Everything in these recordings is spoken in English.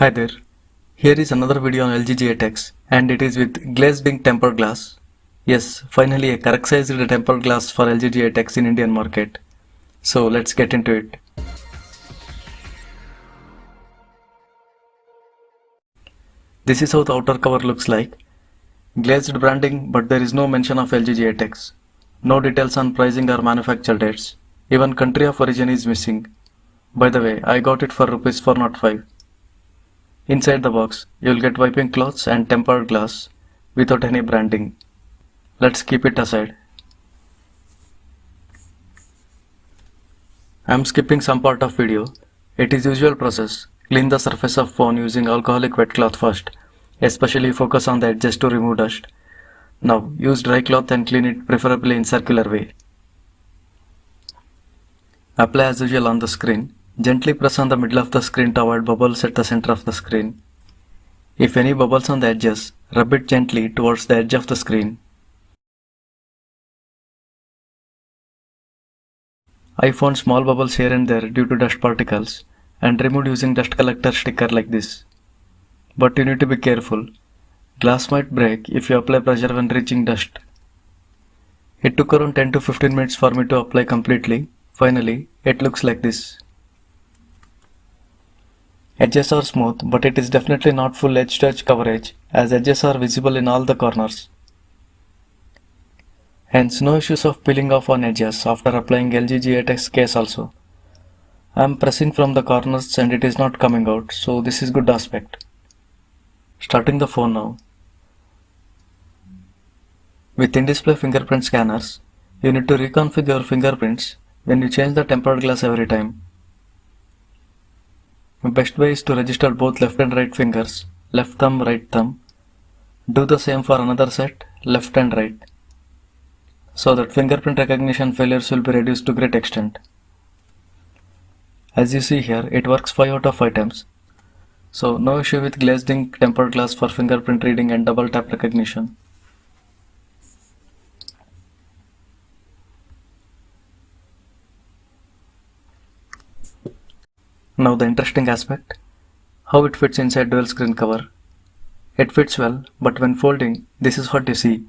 Hi there, here is another video on LG G8X and it is with glazed ink tempered glass. Yes, finally a correct sized tempered glass for LG G8X in Indian market. So let's get into it. This is how the outer cover looks like. Glazed branding, but there is no mention of LG G8X. No details on pricing or manufacture dates. Even country of origin is missing. By the way, I got it for Rs 405. Inside the box, you will get wiping cloths and tempered glass without any branding. Let's keep it aside. I am skipping some part of video. It is usual process. Clean the surface of phone using alcoholic wet cloth first. Especially focus on the edges to remove dust. Now use dry cloth and clean it preferably in circular way. Apply as usual on the screen. Gently press on the middle of the screen to avoid bubbles at the center of the screen. If any bubbles on the edges, rub it gently towards the edge of the screen. I found small bubbles here and there due to dust particles and removed using dust collector sticker like this. But you need to be careful. Glass might break if you apply pressure when reaching dust. It took around 10 to 15 minutes for me to apply completely. Finally, it looks like this. Edges are smooth, but it is definitely not full edge-to-edge coverage as edges are visible in all the corners. Hence no issues of peeling off on edges after applying LG G8X case also. I am pressing from the corners and it is not coming out, so this is good aspect. Starting the phone now. With in-display fingerprint scanners, you need to reconfigure your fingerprints when you change the tempered glass every time. The best way is to register both left and right fingers, left thumb, right thumb. Do the same for another set, left and right, so that fingerprint recognition failures will be reduced to great extent. As you see here, it works 5 out of 5 times. So no issue with glazed ink tempered glass for fingerprint reading and double tap recognition. Now the interesting aspect, how it fits inside dual screen cover. It fits well, but when folding, this is what you see.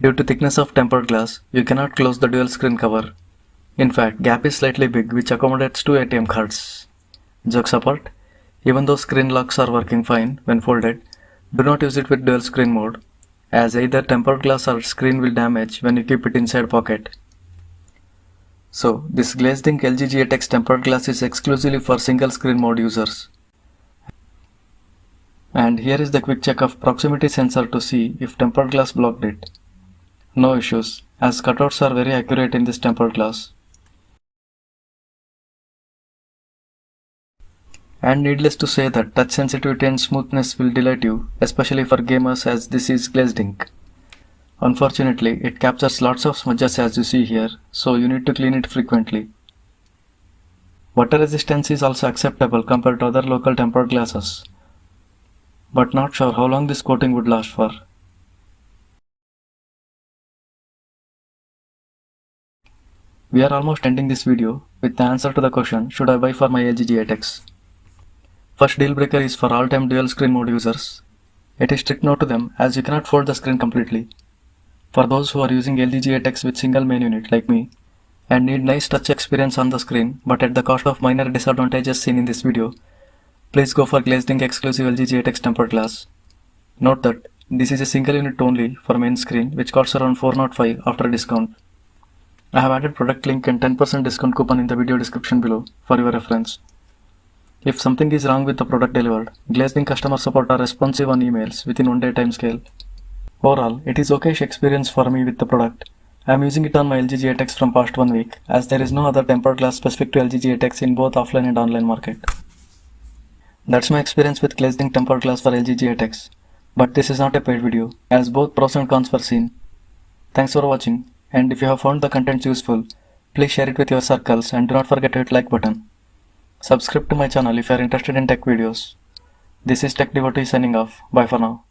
Due to thickness of tempered glass, you cannot close the dual screen cover. In fact, gap is slightly big which accommodates 2 ATM cards. Jokes apart, even though screen locks are working fine when folded, do not use it with dual screen mode, as either tempered glass or screen will damage when you keep it inside pocket. So, this glazed ink LG G8X tempered glass is exclusively for single screen mode users. And here is the quick check of proximity sensor to see if tempered glass blocked it. No issues, as cutouts are very accurate in this tempered glass. And needless to say that touch sensitivity and smoothness will delight you, especially for gamers as this is glazed ink. Unfortunately, it captures lots of smudges as you see here, so you need to clean it frequently. Water resistance is also acceptable compared to other local tempered glasses, but not sure how long this coating would last for. We are almost ending this video with the answer to the question, should I buy for my LG G8X? First deal breaker is for all-time dual screen mode users. It is strict no to them as you cannot fold the screen completely. For those who are using LG G8X with single main unit like me and need nice touch experience on the screen but at the cost of minor disadvantages seen in this video, please go for glazed ink exclusive LG G8X tempered glass. Note that this is a single unit only for main screen which costs around 405 after discount. I have added product link and 10% discount coupon in the video description below for your reference. If something is wrong with the product delivered, glazed ink customer support are responsive on emails within 1 day time scale. Overall, it is okayish experience for me with the product. I am using it on my LG G8X from past 1 week as there is no other tempered glass specific to LG G8X in both offline and online market. That's my experience with glazed ink tempered glass for LG G8X. But this is not a paid video as both pros and cons were seen. Thanks for watching, and if you have found the content useful, please share it with your circles and do not forget to hit like button. Subscribe to my channel if you are interested in tech videos. This is Tech Devotee signing off. Bye for now.